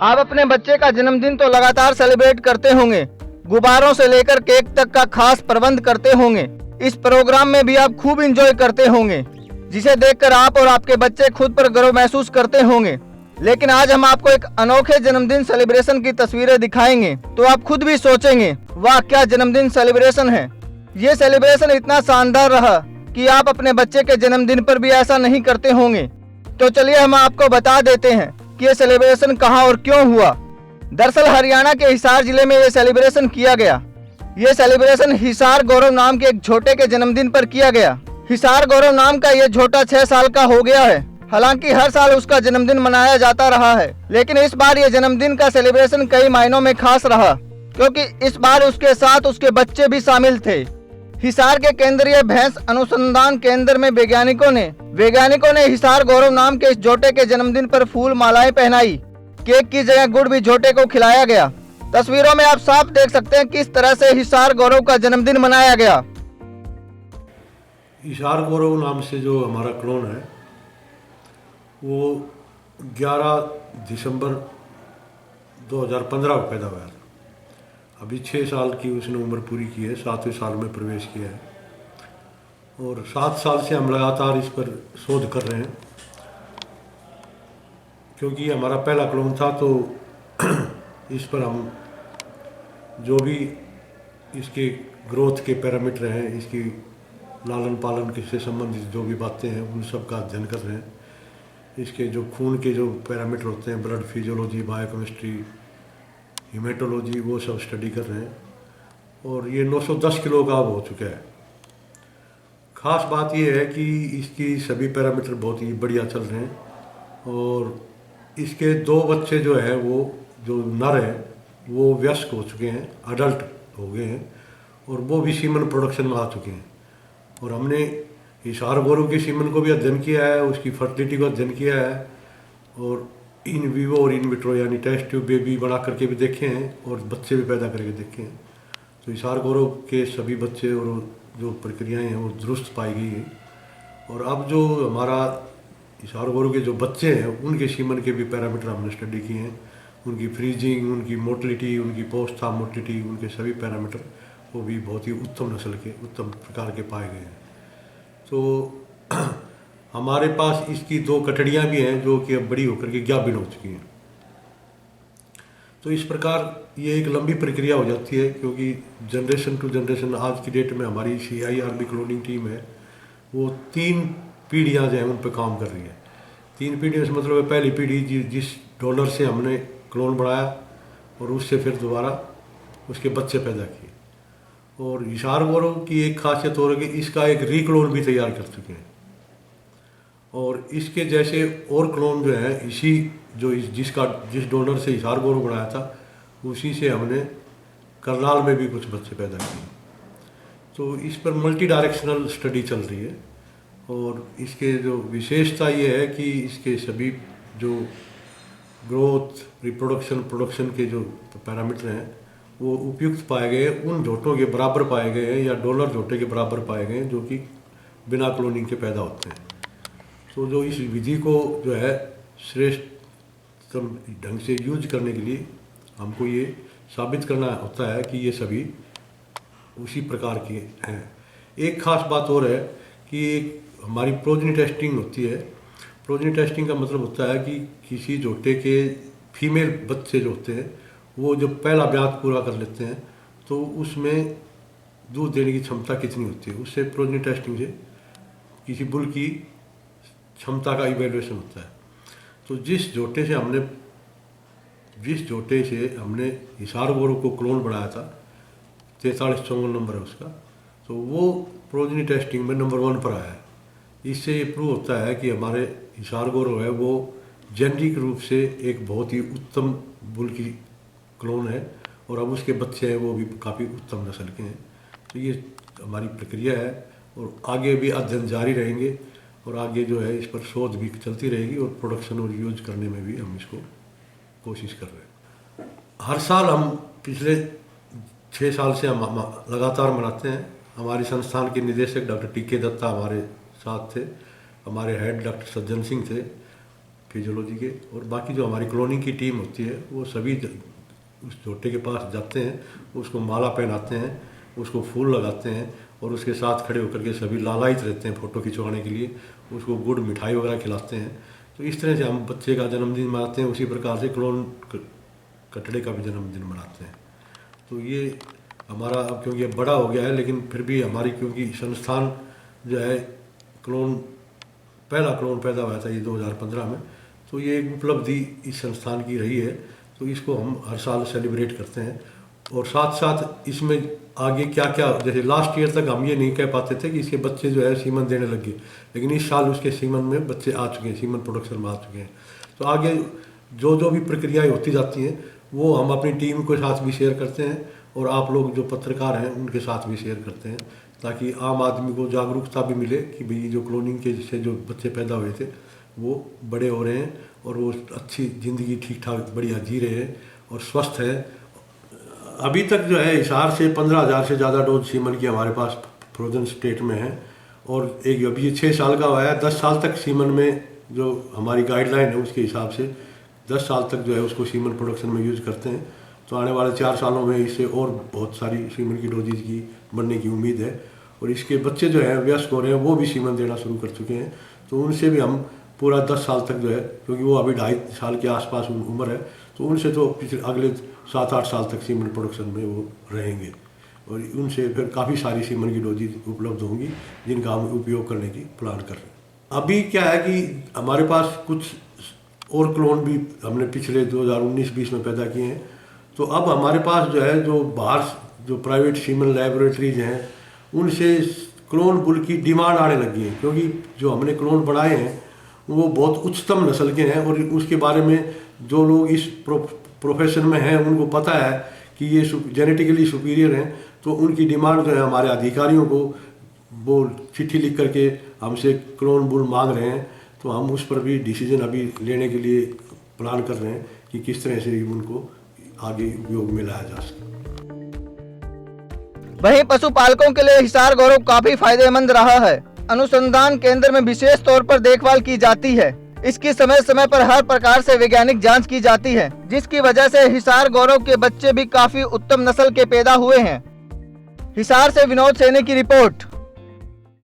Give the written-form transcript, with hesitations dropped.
आप अपने बच्चे का जन्मदिन तो लगातार सेलिब्रेट करते होंगे, गुब्बारों से लेकर केक तक का खास प्रबंध करते होंगे। इस प्रोग्राम में भी आप खूब एंजॉय करते होंगे, जिसे देखकर आप और आपके बच्चे खुद पर गर्व महसूस करते होंगे। लेकिन आज हम आपको एक अनोखे जन्मदिन सेलिब्रेशन की तस्वीरें दिखाएंगे, तो आप खुद भी सोचेंगे, वाह क्या जन्मदिन सेलिब्रेशन है। ये सेलिब्रेशन इतना शानदार रहा कि आप अपने बच्चे के जन्मदिन पर भी ऐसा नहीं करते होंगे। तो चलिए हम आपको बता देते हैं कि ये सेलिब्रेशन कहाँ और क्यों हुआ। दरअसल हरियाणा के हिसार जिले में ये सेलिब्रेशन किया गया। ये सेलिब्रेशन हिसार गौरव नाम के एक छोटे के जन्मदिन पर किया गया। हिसार गौरव नाम का ये छोटा 6 साल का हो गया है। हालांकि हर साल उसका जन्मदिन मनाया जाता रहा है, लेकिन इस बार ये जन्मदिन का सेलिब्रेशन कई मायनों में खास रहा, क्योंकि इस बार उसके साथ उसके बच्चे भी शामिल थे। हिसार के केंद्रीय भैंस अनुसंधान केंद्र में वैज्ञानिकों ने हिसार गौरव नाम के इस जोटे के जन्मदिन पर फूल मालाएं पहनाई। केक की जगह गुड़ भी जोटे को खिलाया गया। तस्वीरों में आप साफ देख सकते हैं किस तरह से हिसार गौरव का जन्मदिन मनाया गया। हिसार गौरव नाम से जो हमारा क्लोन है वो 11 दिसंबर 2015 को पैदा हुआ था। अभी 6 साल की उसने उम्र पूरी की है, 7वें साल में प्रवेश किया है और 7 साल से हम लगातार इस पर शोध कर रहे हैं। क्योंकि हमारा पहला क्लोन था तो इस पर हम जो भी इसके ग्रोथ के पैरामीटर हैं, इसकी लालन पालन से संबंधित जो भी बातें हैं उन सब का अध्ययन कर रहे हैं। इसके जो खून के जो पैरामीटर होते हैं, ब्लड फिजियोलॉजी, बायोकेमिस्ट्री, हीमेटोलॉजी, वो सब स्टडी कर रहे हैं और ये 910 किलो का अब हो चुका है। ख़ास बात ये है कि इसकी सभी पैरामीटर बहुत ही बढ़िया चल रहे हैं और इसके 2 बच्चे जो हैं वो जो नर हैं वो वयस्क हो चुके हैं, अडल्ट हो गए हैं और वो भी सीमन प्रोडक्शन में आ चुके हैं। और हमने हिसार गौरव के सीमन को भी अध्ययन किया है, उसकी फर्टिलिटी को अध्ययन किया है और इन विवो और इन विट्रो यानी टेस्ट ट्यूब बेबी बना करके भी देखे हैं और बच्चे भी पैदा करके देखे हैं। तो हिसार गौरव के सभी बच्चे और जो प्रक्रियाएं हैं वो दुरुस्त पाई गई हैं। और अब जो हमारा हिसार गौरव के जो बच्चे हैं उनके सीमन के भी पैरामीटर हमने स्टडी किए हैं। उनकी फ्रीजिंग, उनकी मोटिलिटी, उनकी पोस्ट था मोटिलिटी, उनके सभी पैरामीटर वो भी बहुत ही उत्तम नस्ल के, उत्तम प्रकार के पाए गए हैं। तो हमारे पास इसकी 2 कटड़ियाँ भी हैं जो कि अब बड़ी होकर के ज्ञाबिन हो चुकी हैं। तो इस प्रकार ये एक लंबी प्रक्रिया हो जाती है, क्योंकि जनरेशन टू जनरेशन आज की डेट में हमारी CIRB क्लोनिंग टीम है वो 3 पीढ़ियाँ जो हैं उन पर काम कर रही है। 3 पीढ़ियों से मतलब है पहली पीढ़ी जिस डोनर से हमने क्लोन बढ़ाया और उससे फिर दोबारा उसके बच्चे पैदा किए। और हिसार गौरव की एक खासियत हो रही है कि इसका एक रीक्लोन भी तैयार कर चुके हैं और इसके जैसे और क्लोन जो है जिस डोनर से हिसार गौरव बनाया था उसी से हमने करनाल में भी कुछ बच्चे पैदा किए। तो इस पर मल्टी डायरेक्शनल स्टडी चल रही है और इसके जो विशेषता ये है कि इसके सभी जो ग्रोथ, रिप्रोडक्शन, प्रोडक्शन के जो पैरामीटर हैं वो उपयुक्त पाए गए, उन जोटों के बराबर पाए गए हैं या डोनर जोटे के बराबर पाए गए हैं जो कि बिना क्लोनिंग के पैदा होते हैं। तो जो इस विधि को जो है श्रेष्ठ ढंग से यूज करने के लिए हमको ये साबित करना होता है कि ये सभी उसी प्रकार के हैं। एक खास बात और है कि हमारी प्रोजनी टेस्टिंग होती है। प्रोजनी टेस्टिंग का मतलब होता है कि किसी जोटे के फीमेल बच्चे जो होते हैं वो जब पहला ब्याह पूरा कर लेते हैं तो उसमें दूध देने की क्षमता कितनी होती है, उससे प्रोजनी टेस्टिंग से किसी बुल की क्षमता का इवेल्युएशन होता है। तो जिस जोटे से हमने हिसार गौरव को क्लोन बनाया था, 4354 नंबर है उसका, तो वो प्रोजनी टेस्टिंग में नंबर 1 पर आया है। इससे ये प्रूव होता है कि हमारे हिसार गौरव है वो जेनेटिक रूप से एक बहुत ही उत्तम बुल की क्लोन है और अब उसके बच्चे हैं वो भी काफ़ी उत्तम नस्ल के हैं। तो ये हमारी प्रक्रिया है और आगे भी अध्ययन जारी रहेंगे और आगे जो है इस पर शोध भी चलती रहेगी और प्रोडक्शन और यूज करने में भी हम इसको कोशिश कर रहे हैं। हर साल हम पिछले 6 साल से हम लगातार मनाते हैं। हमारे संस्थान के निदेशक डॉक्टर TK दत्ता हमारे साथ थे, हमारे हेड डॉक्टर सज्जन सिंह थे, फिजियोलॉजी के, और बाकी जो हमारी क्लोनिंग की टीम होती है वो सभी उस झोटे के पास जाते हैं, उसको माला पहनाते हैं, उसको फूल लगाते हैं और उसके साथ खड़े होकर के सभी लालायित रहते हैं फ़ोटो खिंचवाने के लिए, उसको गुड़ मिठाई वगैरह खिलाते हैं। तो इस तरह से हम बच्चे का जन्मदिन मनाते हैं। उसी प्रकार से क्लोन कटड़े का भी जन्मदिन मनाते हैं। तो ये हमारा अब क्योंकि अब बड़ा हो गया है, लेकिन फिर भी हमारी क्योंकि संस्थान जो है पहला क्लोन पैदा हुआ था ये 2015 में, तो ये एक उपलब्धि इस संस्थान की रही है। तो इसको हम हर साल सेलिब्रेट करते हैं। और साथ साथ इसमें आगे क्या क्या, जैसे लास्ट ईयर तक हम ये नहीं कह पाते थे कि इसके बच्चे जो है सीमन देने लगे, लेकिन इस साल उसके सीमन में बच्चे आ चुके हैं, सीमन प्रोडक्शन में आ चुके हैं। तो आगे जो जो भी प्रक्रियाएं होती जाती हैं वो हम अपनी टीम के साथ भी शेयर करते हैं और आप लोग जो पत्रकार हैं उनके साथ भी शेयर करते हैं, ताकि आम आदमी को जागरूकता भी मिले कि भाई जो क्लोनिंग के से जो बच्चे पैदा हुए थे वो बड़े हो रहे हैं और वो अच्छी ज़िंदगी ठीक ठाक बढ़िया जी रहे हैं और स्वस्थ हैं। अभी तक जो है हिसार से 15,000 से ज़्यादा डोज सीमन की हमारे पास फ्रोजन स्टेट में है। और एक अभी 6 साल का हुआ है, 10 साल तक सीमन में जो हमारी गाइडलाइन है उसके हिसाब से 10 साल तक जो है उसको सीमन प्रोडक्शन में यूज़ करते हैं। तो आने वाले 4 सालों में इससे और बहुत सारी सीमन की डोजेज की बनने की उम्मीद है। और इसके बच्चे जो हैं वयस्क हो रहे हैं वो भी सीमन देना शुरू कर चुके हैं। तो उनसे भी हम पूरा 10 साल तक जो है, क्योंकि वो अभी 2.5 साल के आसपास उम्र है, तो उनसे तो पिछले अगले 7-8 साल तक सीमन प्रोडक्शन में वो रहेंगे और उनसे फिर काफ़ी सारी सीमन की डोजेज उपलब्ध होंगी जिनका हम उपयोग करने की प्लान कर रहे हैं। अभी क्या है कि हमारे पास कुछ और क्लोन भी हमने पिछले 2019-20 में पैदा किए हैं। तो अब हमारे पास जो है जो बाहर जो प्राइवेट सीमन लैबोरेटरीज हैं उनसे क्लोन बुल की डिमांड आने लगी है, क्योंकि जो हमने क्लोन बनाए हैं वो बहुत उच्चतम नस्ल के हैं और उसके बारे में जो लोग इस प्रोफेशन में हैं उनको पता है कि ये जेनेटिकली सुपीरियर हैं। तो उनकी डिमांड जो है हमारे अधिकारियों को वो चिट्ठी लिख करके हमसे क्लोन बुल मांग रहे हैं। तो हम उस पर भी डिसीजन अभी लेने के लिए प्लान कर रहे हैं कि किस तरह से उनको आगे उपयोग में लाया जा सके। वहीं पशुपालकों के लिए हिसार गौरव काफी फायदेमंद रहा है। अनुसंधान केंद्र में विशेष तौर पर देखभाल की जाती है। इसकी समय समय पर हर प्रकार से वैज्ञानिक जांच की जाती है, जिसकी वजह से हिसार गौरव के बच्चे भी काफी उत्तम नस्ल के पैदा हुए हैं। हिसार से विनोद सैनी की रिपोर्ट।